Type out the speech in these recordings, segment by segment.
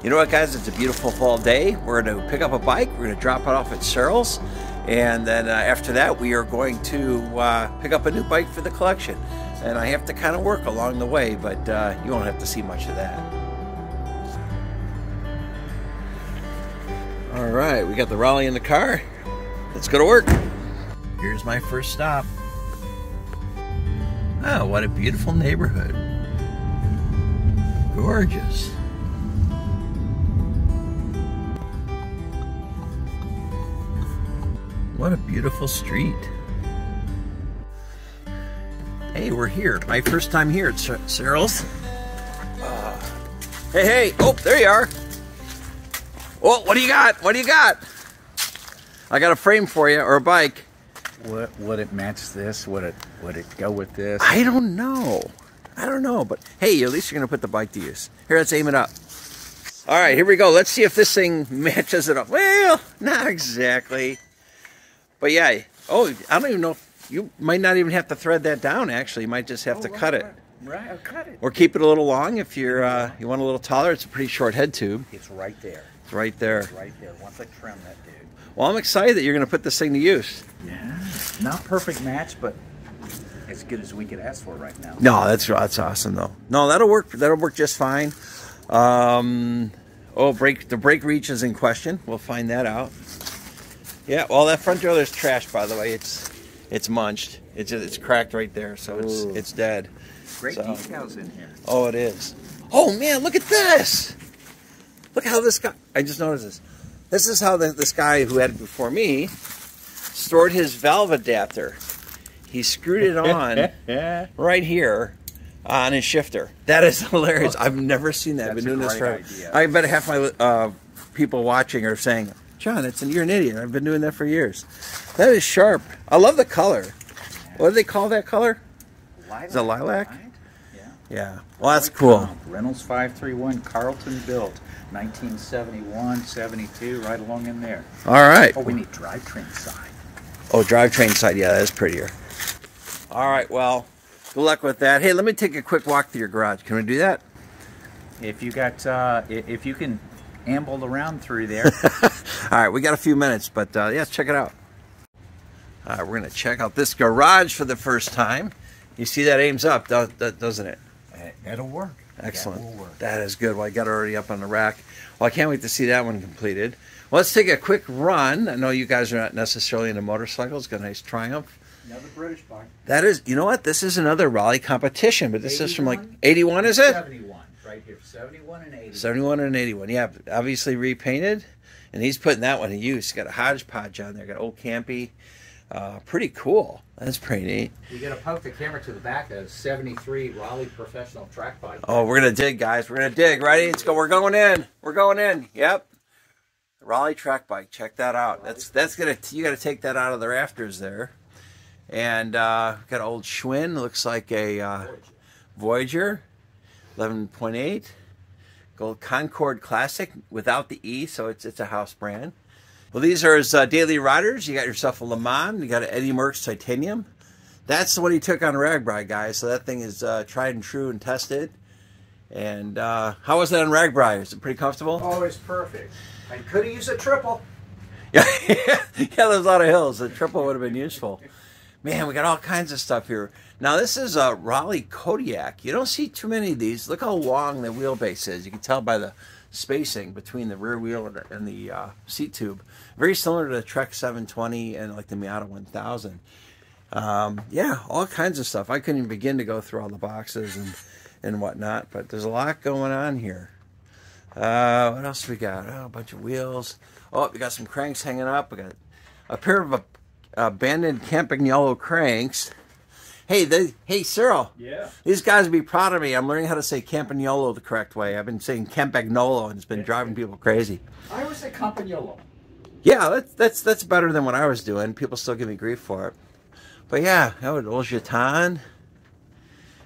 You know what, guys? It's a beautiful fall day. We're going to pick up a bike. We're going to drop it off at Cyril's. And then after that, we are going to pick up a new bike for the collection. And I have to kind of work along the way, but you won't have to see much of that. All right, we got the Raleigh in the car. Let's go to work. Here's my first stop. Oh, what a beautiful neighborhood. Gorgeous. What a beautiful street. Hey, we're here. My first time here at Cyril's. Hey. Oh, there you are. Oh, what do you got? What do you got? I got a frame for you, or a bike. Would it match this? Would it go with this? I don't know. But hey, at least you're going to put the bike to use. Here, let's aim it up. All right, here we go. Let's see if this thing matches it up. Well, not exactly. But yeah, oh, I don't even know. You might not even have to thread that down, actually. You might just have to cut it. Right, I'll cut it. Or keep it a little long if you're you want a little taller. It's a pretty short head tube. It's right there. It's right there. It's right there. Once I trim that dude. Well, I'm excited that you're going to put this thing to use. Yeah. Not perfect match, but as good as we could ask for right now. No, that's awesome though. No, that'll work. That'll work just fine. The brake reach is in question. We'll find that out. Yeah, well, that front derailleur's trashed, by the way. It's munched. It's cracked right there, so it's dead. Great decals in here. Oh, it is. Oh man, look at this! Look how this guy. I just noticed this. This is how this guy who had it before me stored his valve adapter. He screwed it on right here on his shifter. That is hilarious. I've never seen that. I've been doing this forever. I bet half my people watching are saying, John, you're an idiot. I've been doing that for years. That is sharp. I love the color. What do they call that color? Lilac. Is it lilac? Right? Yeah. Well, that's cool. Reynolds 531, Carlton built, 1971, 72, right along in there. All right. Oh, we need drivetrain side. Oh, drivetrain side. Yeah, that is prettier. All right. Well, good luck with that. Hey, let me take a quick walk through your garage. Can we do that? If you got, if you can amble around through there. All right, we got a few minutes, but yeah, let's check it out. All right, we're going to check out this garage for the first time. You see that aims up, doesn't it? That'll work. Excellent. That will work. That is good. Well, I got it already up on the rack. Well, I can't wait to see that one completed. Well, let's take a quick run. I know you guys are not necessarily into motorcycles. Got a nice Triumph. Another British bike. That is, you know what? This is another Raleigh competition, but this is from like 81, is it? 71, right here. 71 and 81. 71 and 81. Yeah, obviously repainted. And he's putting that one to use. He's got a hodgepodge on there. Got old campy. Pretty cool. That's pretty neat. You got to poke the camera to the back of 73 Raleigh professional track bike. Oh, we're going to dig, guys. We're going to dig. Ready? Let's go. We're going in. We're going in. Yep. The Raleigh track bike. Check that out. That's going to, you got to take that out of the rafters there. And got an old Schwinn. Looks like a Voyager 11.8. Gold Concord Classic without the E, so it's a house brand. Well, these are his daily riders. You got yourself a Le Mans. You got an Eddie Merckx Titanium. That's the one he took on RagBride, guys. So that thing is tried and true and tested. And how was that on RagBride? Is it pretty comfortable? Oh, it's perfect. I could have used a triple. Yeah, there's a lot of hills. The triple would have been useful. Man, we got all kinds of stuff here. Now, this is a Raleigh Kodiak. You don't see too many of these. Look how long the wheelbase is. You can tell by the spacing between the rear wheel and the seat tube. Very similar to the Trek 720 and like the Miata 1000. Yeah, all kinds of stuff. I couldn't even begin to go through all the boxes and whatnot, but there's a lot going on here. What else we got? Oh, a bunch of wheels. Oh, we got some cranks hanging up. We got a pair of abandoned Campagnolo cranks. Hey, Cyril. Yeah. These guys would be proud of me. I'm learning how to say Campagnolo the correct way. I've been saying Campagnolo, and it's been driving people crazy. I always say Campagnolo. Yeah, that's better than what I was doing. People still give me grief for it. But yeah, old Jeton,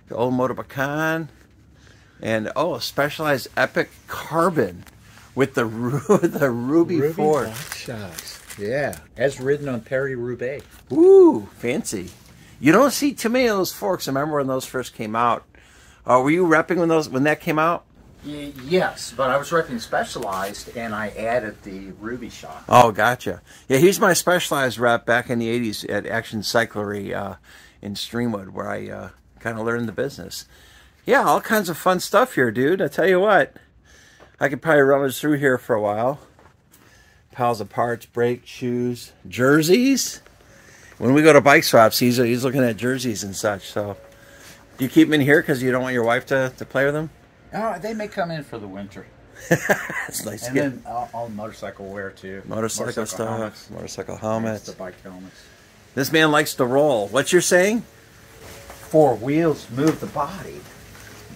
the old Motorbacon, and Specialized Epic Carbon with the Ruby Ford. Shots. Yeah, as ridden on Paris-Roubaix. Ooh, fancy. You don't see too many of those forks. I remember when those first came out. Were you repping when that came out? Yes, but I was repping Specialized, and I added the Ruby shot. Oh, gotcha. Yeah, he's my Specialized rep back in the 80s at Action Cyclery in Streamwood, where I kind of learned the business. Yeah, all kinds of fun stuff here, dude. I tell you what, I could probably rummage through here for a while. Piles of parts, brakes, shoes, jerseys. When we go to bike swaps, he's looking at jerseys and such. So, do you keep them in here because you don't want your wife to play with them? Oh, they may come in for the winter. It's nice. And then all motorcycle wear too. Motorcycle stuff, helmets. motorcycle helmets. The bike helmets. This man likes to roll. What you're saying? 4 wheels move the body,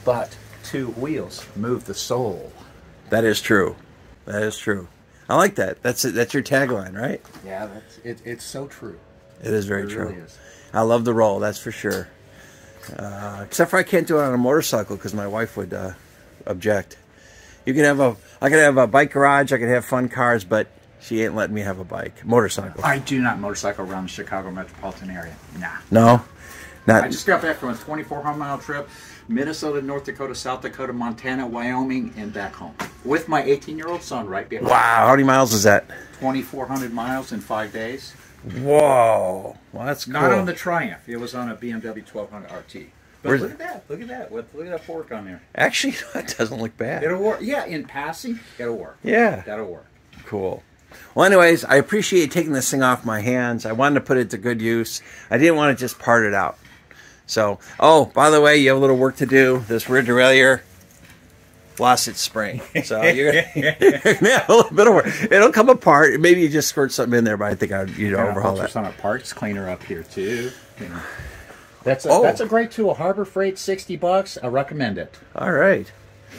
but 2 wheels move the soul. That is true. That is true. I like that. That's it. That's your tagline, right? Yeah, it's so true. It is very true. Really is. I love the roll. That's for sure. Except for I can't do it on a motorcycle because my wife would object. I could have a bike garage. I could have fun cars, but she ain't letting me have a motorcycle. I do not motorcycle around the Chicago metropolitan area. Nah. No, not. I just got back from a 2,400-mile trip. Minnesota, North Dakota, South Dakota, Montana, Wyoming, and back home. With my 18-year-old son right behind. Wow, how many miles is that? 2,400 miles in 5 days. Whoa, well, that's cool. Not on the Triumph. It was on a BMW 1200 RT. But look at that. Look at that. Look at that fork on there. Actually, that doesn't look bad. It'll work. Yeah, in passing, it'll work. Yeah. That'll work. Cool. Well, anyways, I appreciate taking this thing off my hands. I wanted to put it to good use. I didn't want to just part it out. So, oh, by the way, you have a little work to do. This rear derailleur lost its spring. So you're going to have a little bit of work. It'll come apart. Maybe you just squirt something in there, but I think you'd overhaul that. There's on a parts cleaner up here, too. You know. That's a great tool. Harbor Freight, $60. I recommend it. All right.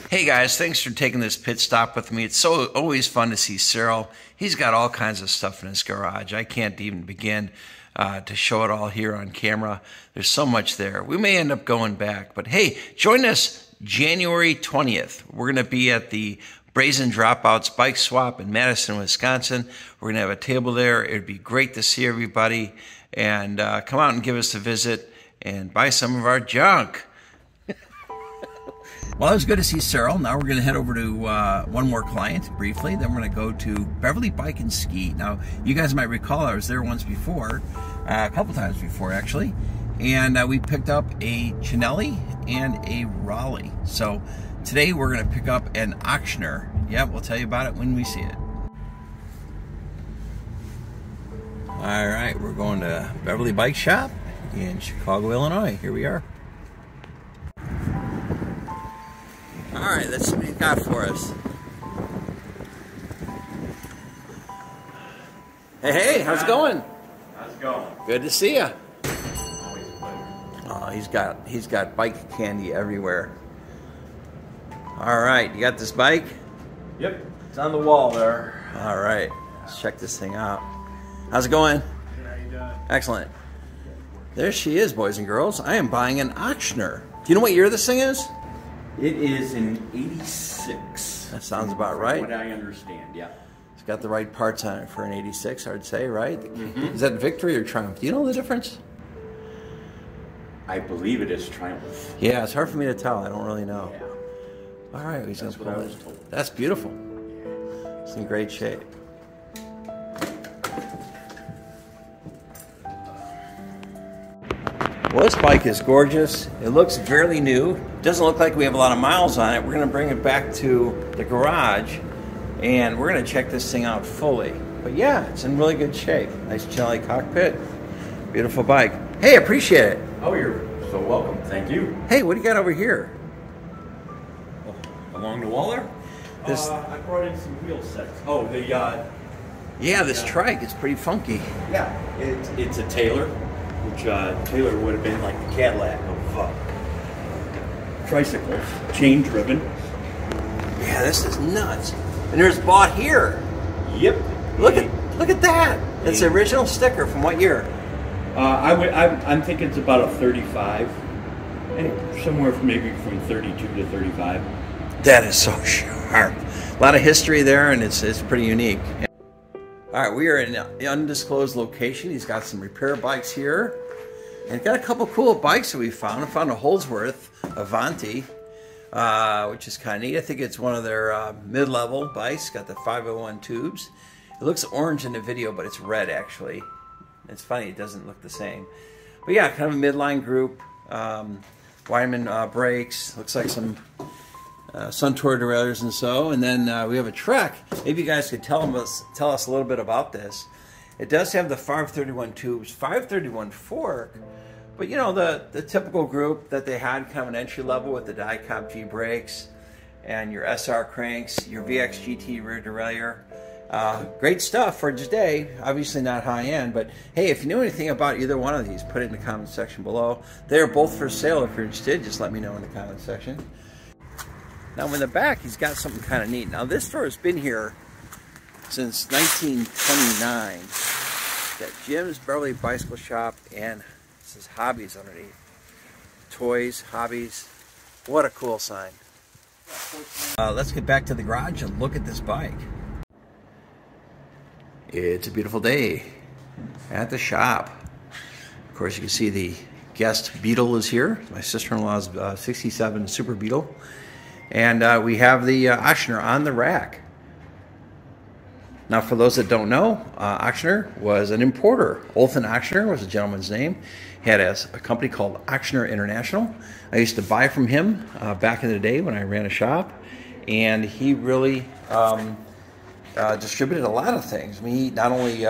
Hey guys, thanks for taking this pit stop with me. It's always fun to see Cyril. He's got all kinds of stuff in his garage. I can't even begin to show it all here on camera. There's so much there. We may end up going back, but hey, join us January 20th. We're going to be at the Brazen Dropouts Bike Swap in Madison, Wisconsin. We're going to have a table there. It'd be great to see everybody, and come out and give us a visit and buy some of our junk. Well, it was good to see Cyril. Now we're going to head over to one more client briefly. Then we're going to go to Beverly Bike and Ski. Now, you guys might recall I was there once before, a couple times before actually, and we picked up a Chinelli and a Raleigh. So today we're going to pick up an Ochsner. Yeah, we'll tell you about it when we see it. All right, we're going to Beverly Bike Shop in Chicago, Illinois. Here we are. All right, let's see what he's got for us. Hey, how's it going? How's it going? Good to see you. Always a pleasure. Oh, he's got bike candy everywhere. All right, you got this bike? Yep, it's on the wall there. All right, let's check this thing out. How's it going? How you doing? Excellent. There she is, boys and girls. I am buying an Ochsner. Do you know what year this thing is? It is in 86. That sounds about right. What I understand, yeah. It's got the right parts on it for an 86, I'd say, right? Mm-hmm. Is that Victory or Triumph? Do you know the difference? I believe it is Triumph. Yeah, it's hard for me to tell. I don't really know. Yeah. All right, he's going That's to what I pull was it. told. That's beautiful. It's in great shape. Well, this bike is gorgeous. It looks fairly new. Doesn't look like we have a lot of miles on it. We're going to bring it back to the garage, and we're going to check this thing out fully. But yeah, it's in really good shape. Nice Chinelli cockpit. Beautiful bike. Hey, appreciate it. Oh, you're so welcome. Thank you. Hey, what do you got over here? Along the wall there? This- I brought in some wheel sets. Oh, Yeah, this trike is pretty funky. yeah, it's a Taylor, which Taylor would have been like the Cadillac of tricycles, chain driven. Yeah, this is nuts. And there's bought here. Yep. Look at that. It's the original sticker from what year? I'm thinking it's about a 35, and somewhere from maybe from 32 to 35. That is so sharp. A lot of history there, and it's pretty unique. All right, we are in an undisclosed location. He's got some repair bikes here. And got a couple cool bikes that we found. I found a Holdsworth Avanti. which is kind of neat. I think it's one of their mid-level bikes. Got the 501 tubes. It looks orange in the video, but it's red actually. It's funny, it doesn't look the same. But yeah, kind of a midline group. Wyman brakes. Looks like some Suntour derailleurs and so. And then we have a Trek. Maybe you guys could tell us a little bit about this. It does have the 531 tubes, 531 fork. But you know, the typical group that they had, kind of an entry level with the Dicop G brakes and your SR cranks, your VX GT rear derailleur. Great stuff for today. Obviously not high end, but hey, if you know anything about either one of these, put it in the comment section below. They're both for sale. If you're interested, just let me know in the comment section. Now in the back, he's got something kind of neat. Now this store has been here since 1929. Got Jim's Beverly Bicycle Shop, and it says hobbies underneath. Toys, hobbies. What a cool sign. Let's get back to the garage and look at this bike. It's a beautiful day at the shop. Of course, you can see the guest Beetle is here. My sister-in-law's 67 Super Beetle. And we have the Ochsner on the rack. Now, for those that don't know, Ochsner was an importer. Othon Ochsner was a gentleman's name. He had a company called Ochsner International. I used to buy from him back in the day when I ran a shop. And he really distributed a lot of things. I mean, he not only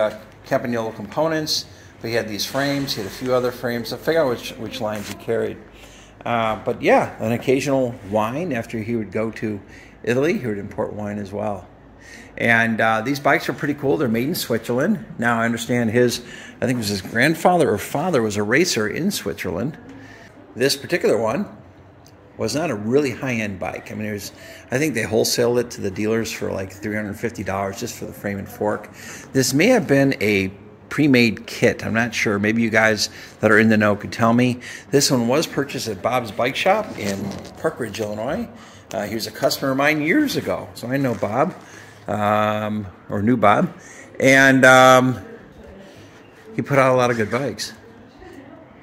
Campagnolo components, but he had these frames. He had a few other frames. I figure out which lines he carried. But yeah, an occasional wine. After he would go to Italy, he would import wine as well. And these bikes are pretty cool. They're made in Switzerland. Now I understand I think it was his grandfather or father was a racer in Switzerland. This particular one was not a really high-end bike. I mean, I think they wholesaled it to the dealers for like $350 just for the frame and fork. This may have been a pre-made kit. I'm not sure. Maybe you guys that are in the know could tell me. This one was purchased at Bob's Bike Shop in Park Ridge, Illinois. He was a customer of mine years ago, so I know Bob, or knew Bob. And he put out a lot of good bikes.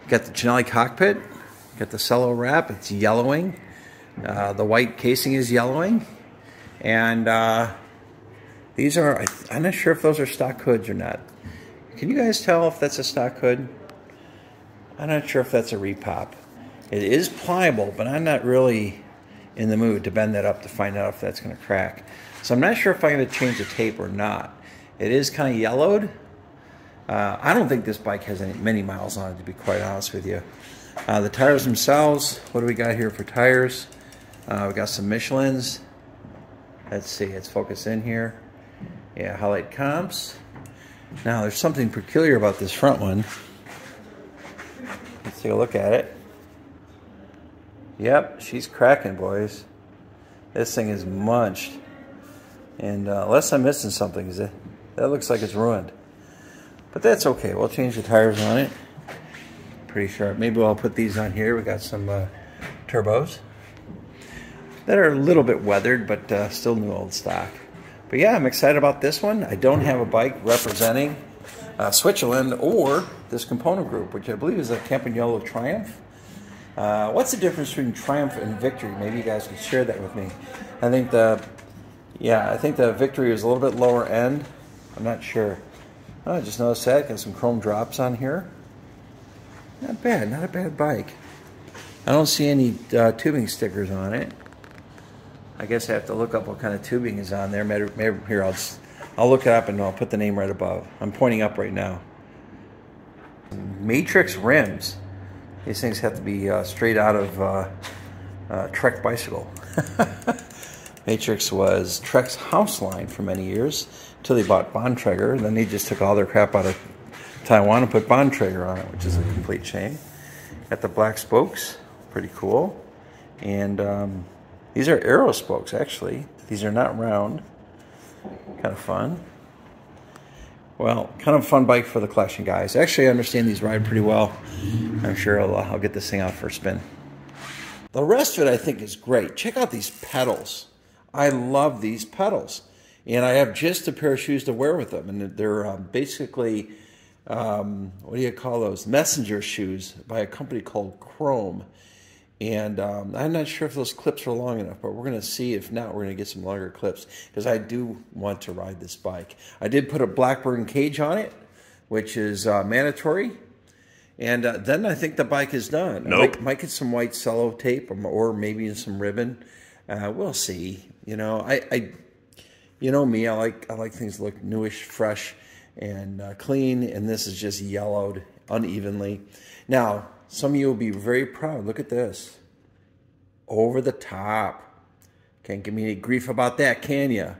Got the Cinelli cockpit. Got the cello wrap, it's yellowing. The white casing is yellowing. And these are, I'm not sure if those are stock hoods or not. Can you guys tell if that's a stock hood? I'm not sure if that's a repop. It is pliable, but I'm not really in the mood to bend that up to find out if that's going to crack. So I'm not sure if I'm going to change the tape or not. It is kind of yellowed. I don't think this bike has many miles on it, to be quite honest with you. The tires themselves, what do we got here for tires? We got some Michelins. Let's see, let's focus in here. Yeah, highlight comps. Now, there's something peculiar about this front one. Let's take a look at it. Yep, she's cracking, boys. This thing is munched. And unless I'm missing something, that looks like it's ruined. But that's okay, we'll change the tires on it. Pretty sharp. Maybe I'll put these on here. We got some turbos that are a little bit weathered, but still new old stock. But yeah, I'm excited about this one. I don't have a bike representing Switzerland or this component group, which I believe is a Campagnolo Triumph. What's the difference between Triumph and Victory? Maybe you guys could share that with me. I think the Victory is a little bit lower end. I'm not sure. Oh, I just noticed that. Got some chrome drops on here. Not bad, not a bad bike. I don't see any tubing stickers on it. I guess I have to look up what kind of tubing is on there. Maybe here, I'll look it up and I'll put the name right above. I'm pointing up right now. Matrix rims. These things have to be straight out of Trek bicycle. Matrix was Trek's house line for many years until they bought Bontrager, and then they just took all their crap out of Taiwan and put Bontrager on it, which is a complete shame. Got the black spokes, pretty cool. And these are arrow spokes, actually. These are not round. Kind of fun. Well, kind of fun bike for the collection, guys. Actually, I understand these ride pretty well. I'm sure I'll get this thing out for a spin. The rest of it, I think, is great. Check out these pedals. I love these pedals. And I have just a pair of shoes to wear with them. And they're basically... what do you call those? Messenger shoes by a company called Chrome. And I'm not sure if those clips are long enough, but we're going to see. If not, we're going to get some longer clips because I do want to ride this bike. I did put a Blackburn cage on it, which is mandatory. And then I think the bike is done. Nope. I might get some white cello tape or maybe some ribbon. We'll see. You know, you know me. I like things to look newish, fresh, and clean. And this is just yellowed unevenly. Now, some of you will be very proud. Look at this. Over the top. Can't give me any grief about that, can you?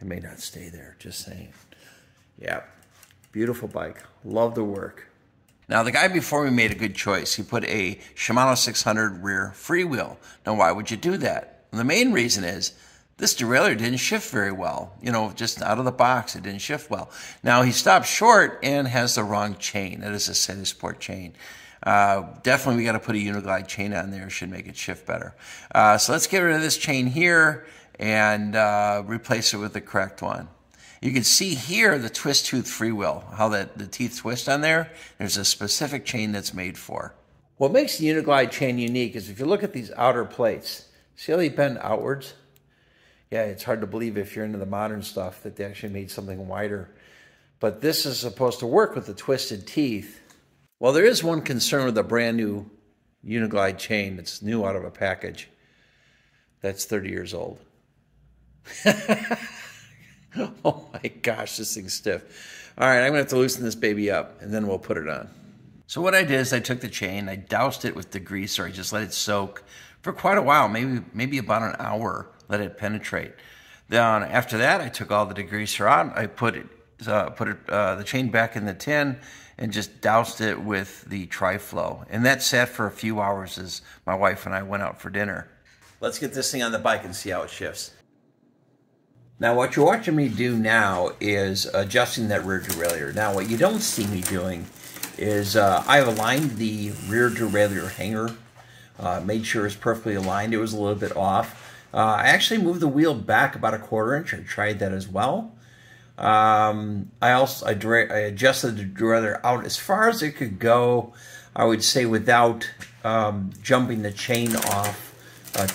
It may not stay there, just saying. Yeah, beautiful bike. Love the work. Now, the guy before me made a good choice. He put a Shimano 600 rear freewheel. Now, why would you do that? And the main reason is this derailleur didn't shift very well. You know, just out of the box, it didn't shift well. Now, he stopped short and has the wrong chain. That is a Steady Sport chain. Definitely we got to put a Uniglide chain on there. It should make it shift better. So let's get rid of this chain here and replace it with the correct one. You can see here the twist tooth freewheel, how the teeth twist on there. There's a specific chain that's made for. What makes the Uniglide chain unique is if you look at these outer plates, see how they bend outwards? Yeah, it's hard to believe if you're into the modern stuff that they actually made something wider. But this is supposed to work with the twisted teeth. Well, there is one concern with a brand new Uniglide chain that's new out of a package. That's 30 years old. Oh my gosh, this thing's stiff. All right, I'm gonna have to loosen this baby up and then we'll put it on. So what I did is I took the chain, I doused it with degreaser. I just let it soak for quite a while, maybe about an hour, let it penetrate. Then after that, I took all the degreaser out. I put the chain back in the tin and just doused it with the Tri-Flow. And that sat for a few hours as my wife and I went out for dinner. Let's get this thing on the bike and see how it shifts. Now what you're watching me do now is adjusting that rear derailleur. Now what you don't see me doing is I've aligned the rear derailleur hanger, made sure it's perfectly aligned. It was a little bit off. I actually moved the wheel back about a 1/4 inch. I tried that as well. I adjusted the derailleur out as far as it could go, I would say, without jumping the chain off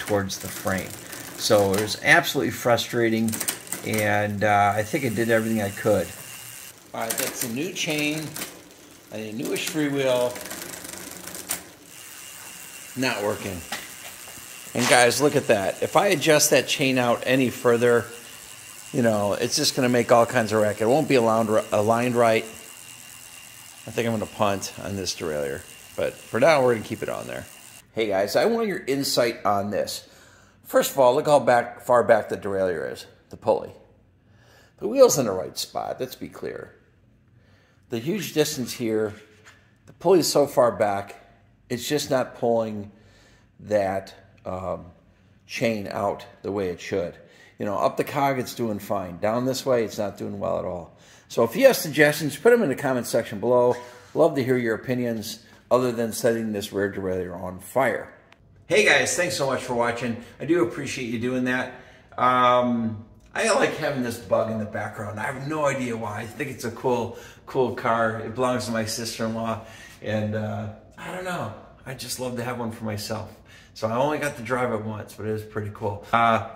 towards the frame. So it was absolutely frustrating, and I think I did everything I could. All right, that's a new chain, a newish freewheel, not working. And guys, look at that. If I adjust that chain out any further, you know, it's just going to make all kinds of racket. It won't be aligned right. I think I'm going to punt on this derailleur. But for now, we're going to keep it on there. Hey guys, I want your insight on this. First of all, look how far back the derailleur is, the pulley. The wheel's in the right spot, let's be clear. The huge distance here, the pulley's so far back, it's just not pulling that chain out the way it should. You know, up the cog, it's doing fine. Down this way, it's not doing well at all. So if you have suggestions, put them in the comment section below. Love to hear your opinions other than setting this rear derailleur on fire. Hey guys, thanks so much for watching. I do appreciate you doing that. I like having this bug in the background. I have no idea why. I think it's a cool car. It belongs to my sister-in-law. And I don't know. I just love to have one for myself. So I only got to drive it once, but it was pretty cool.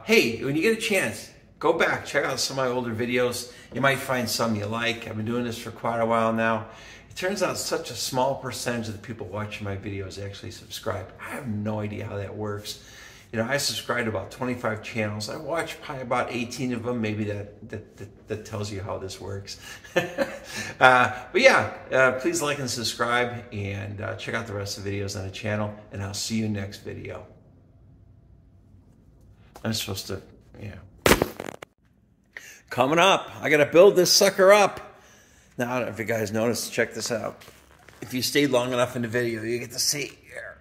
Hey, when you get a chance, go back, check out some of my older videos. You might find some you like. I've been doing this for quite a while now. It turns out such a small percentage of the people watching my videos actually subscribe. I have no idea how that works. You know, I subscribe to about 25 channels. I watch probably about 18 of them. Maybe that tells you how this works. But yeah, please like and subscribe, and check out the rest of the videos on the channel, and I'll see you next video. I'm supposed to, yeah. Coming up, I gotta build this sucker up. Now, I don't know if you guys noticed, check this out. If you stayed long enough in the video, you get to see here.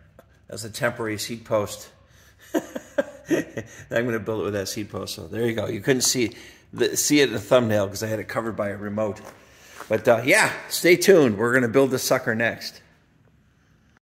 That's a temporary seat post. I'm going to build it with that seat post. So there you go. You couldn't see it in the thumbnail because I had it covered by a remote. But yeah, stay tuned. We're going to build this sucker next.